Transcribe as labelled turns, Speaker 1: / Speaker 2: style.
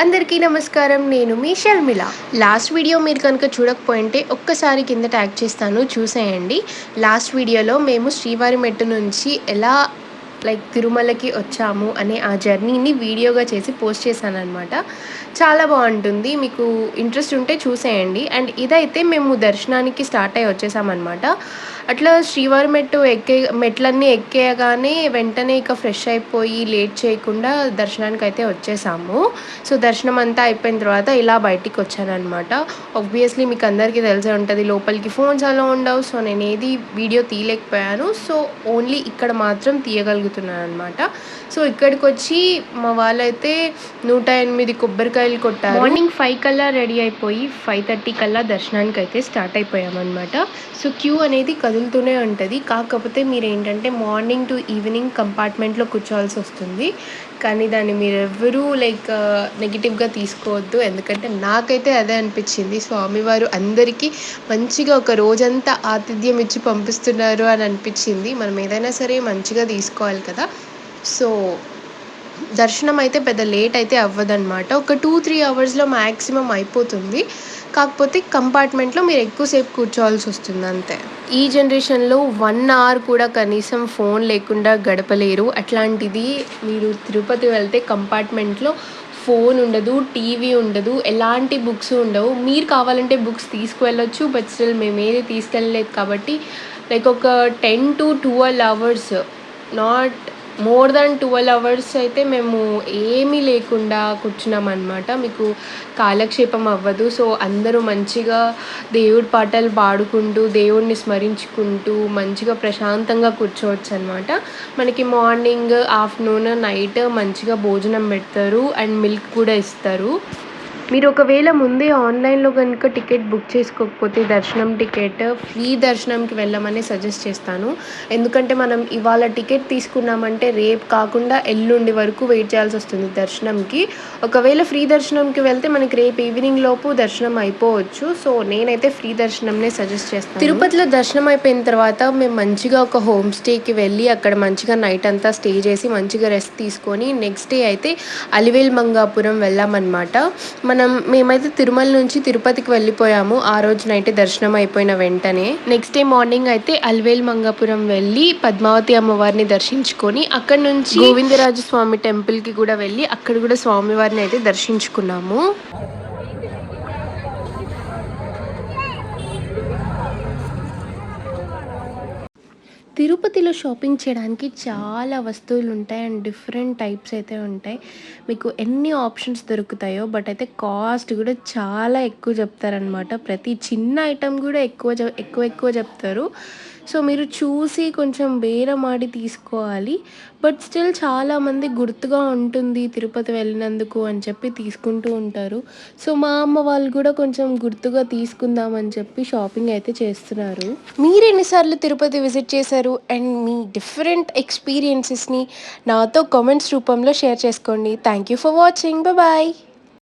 Speaker 1: అందరికీ నమస్కారం. నేను మీ షర్మిల. లాస్ట్ వీడియో మీరు కనుక చూడకపోయింటే ఒక్కసారి కింద ట్యాగ్ చేస్తాను చూసేయండి. లాస్ట్ వీడియోలో మేము శ్రీవారి మెట్టు నుంచి ఎలా తిరుమలకి వచ్చాము అనే ఆ జర్నీని వీడియోగా చేసి పోస్ట్ చేశాననమాట. చాలా బాగుంటుంది, మీకు ఇంట్రెస్ట్ ఉంటే చూసేయండి. అండ్ ఇదైతే మేము దర్శనానికి స్టార్ట్ అయ్యి వచ్చేసామన్నమాట. అట్లా శ్రీవారి మెట్లన్నీ ఎక్కేయగానే వెంటనే ఇక ఫ్రెష్ అయిపోయి లేట్ చేయకుండా దర్శనానికి అయితే వచ్చేసాము. సో దర్శనం అంతా అయిపోయిన తర్వాత ఇలా బయటికి వచ్చానమాట. ఆబ్వియస్లీ మీకు అందరికీ తెలిసే ఉంటుంది, లోపలికి ఫోన్స్ అలా ఉండవు. సో నేను ఏది వీడియో తీయలేకపోయాను. సో ఓన్లీ ఇక్కడ మాత్రం తీయగలుగుతున్నాను అనమాట. సో ఇక్కడికి వచ్చి మా వాళ్ళైతే 108 కొబ్బరికాయలు కొట్టారు. మార్నింగ్ 5 కల్లా రెడీ అయిపోయి 5:30 కల్లా దర్శనానికి అయితే స్టార్ట్ అయిపోయామన్నమాట. సో క్యూ అనేది కదులుతూనే ఉంటుంది. కాకపోతే మీరు ఏంటంటే మార్నింగ్ టు ఈవినింగ్ కంపార్ట్మెంట్లో కూర్చోవాల్సి వస్తుంది. కానీ దాన్ని మీరు ఎవ్వరూ నెగిటివ్గా తీసుకోవద్దు. ఎందుకంటే నాకైతే అదే అనిపించింది. స్వామివారు అందరికీ మంచిగా ఒక రోజంతా ఆతిథ్యం ఇచ్చి పంపిస్తున్నారు అని అనిపించింది. మనం ఏదైనా సరే మంచిగా తీసుకోవాలి కదా. సో దర్శనం అయితే పెద్ద లేట్ అయితే అవ్వదన్నమాట. ఒక 2-3 అవర్స్లో మ్యాక్సిమం అయిపోతుంది. కాకపోతే కంపార్ట్మెంట్లో మీరు ఎక్కువసేపు కూర్చోవాల్సి వస్తుంది అంతే. ఈ జనరేషన్లో 1 అవర్ కూడా కనీసం ఫోన్ లేకుండా గడపలేరు. అట్లాంటిది మీరు తిరుపతి వెళ్తే కంపార్ట్మెంట్లో ఫోన్ ఉండదు, టీవీ ఉండదు, ఎలాంటి బుక్స్ ఉండవు. మీరు కావాలంటే బుక్స్ తీసుకువెళ్ళొచ్చు, బట్ స్టిల్ మేము ఏది తీసుకెళ్ళలేదు కాబట్టి ఒక 10-12 hours, not more than 12 hours అయితే మేము ఏమీ లేకుండా కూర్చున్నామన్నమాట. మీకు కాలక్షేపం అవ్వదు. సో అందరూ మంచిగా దేవుడి పాటలు పాడుకుంటూ దేవుడిని స్మరించుకుంటూ మంచిగా ప్రశాంతంగా కూర్చోవచ్చు అనమాట. మనకి మార్నింగ్, ఆఫ్టర్నూన్, నైట్ మంచిగా భోజనం పెడతారు అండ్ మిల్క్ కూడా ఇస్తారు. మీరు ఒకవేళ ముందే ఆన్లైన్లో కనుక టికెట్ బుక్ చేసుకోకపోతే దర్శనం టికెట్ ఫ్రీ దర్శనంకి వెళ్ళమని సజెస్ట్ చేస్తాను. ఎందుకంటే మనం ఇవాళ టికెట్ తీసుకున్నామంటే రేపు కాకుండా ఎల్లుండి వరకు వెయిట్ చేయాల్సి వస్తుంది దర్శనంకి. ఒకవేళ ఫ్రీ దర్శనంకి వెళ్తే మనకి రేపు ఈవినింగ్ లోపు దర్శనం అయిపోవచ్చు. సో నేనైతే ఫ్రీ దర్శనంనే సజెస్ట్ చేస్తాను. తిరుపతిలో దర్శనం అయిపోయిన తర్వాత మేము మంచిగా ఒక హోమ్ స్టేకి వెళ్ళి అక్కడ మంచిగా నైట్ అంతా స్టే చేసి మంచిగా రెస్ట్ తీసుకొని నెక్స్ట్ డే అయితే అలివేలు మంగాపురం వెళ్ళామన్నమాట. మేమైతే తిరుమల నుంచి తిరుపతికి వెళ్ళిపోయాము ఆ రోజు నైట్ దర్శనం అయిపోయిన వెంటనే. నెక్స్ట్ డే మార్నింగ్ అయితే అలివేలు మంగాపురం వెళ్ళి పద్మావతి అమ్మవారిని దర్శించుకొని అక్కడ నుంచి గోవిందరాజు స్వామి టెంపుల్కి కూడా వెళ్ళి అక్కడ కూడా స్వామివారిని అయితే దర్శించుకున్నాము. తిరుపతిలో షాపింగ్ చేయడానికి చాలా వస్తువులు ఉంటాయి అండ్ డిఫరెంట్ టైప్స్ అయితే ఉంటాయి. మీకు ఎన్ని ఆప్షన్స్ దొరుకుతాయో, బట్ అయితే కాస్ట్ కూడా చాలా ఎక్కువ చెప్తారనమాట. ప్రతి చిన్న ఐటెం కూడా ఎక్కువ చెప్తారు. సో మీరు చూసి కొంచెం బేరమాడి తీసుకోవాలి. బట్ స్టిల్ చాలామంది గుర్తుగా ఉంటుంది తిరుపతి వెళ్ళినందుకు అని చెప్పి తీసుకుంటూ ఉంటారు. సో మా అమ్మ వాళ్ళు కూడా కొంచెం గుర్తుగా తీసుకుందామని చెప్పి షాపింగ్ అయితే చేస్తున్నారు. మీరు ఎన్నిసార్లు తిరుపతి విజిట్ చేశారు అండ్ మీ డిఫరెంట్ ఎక్స్పీరియన్సెస్ని నాతో కామెంట్స్ రూపంలో షేర్ చేసుకోండి. Thank you for watching. Bye.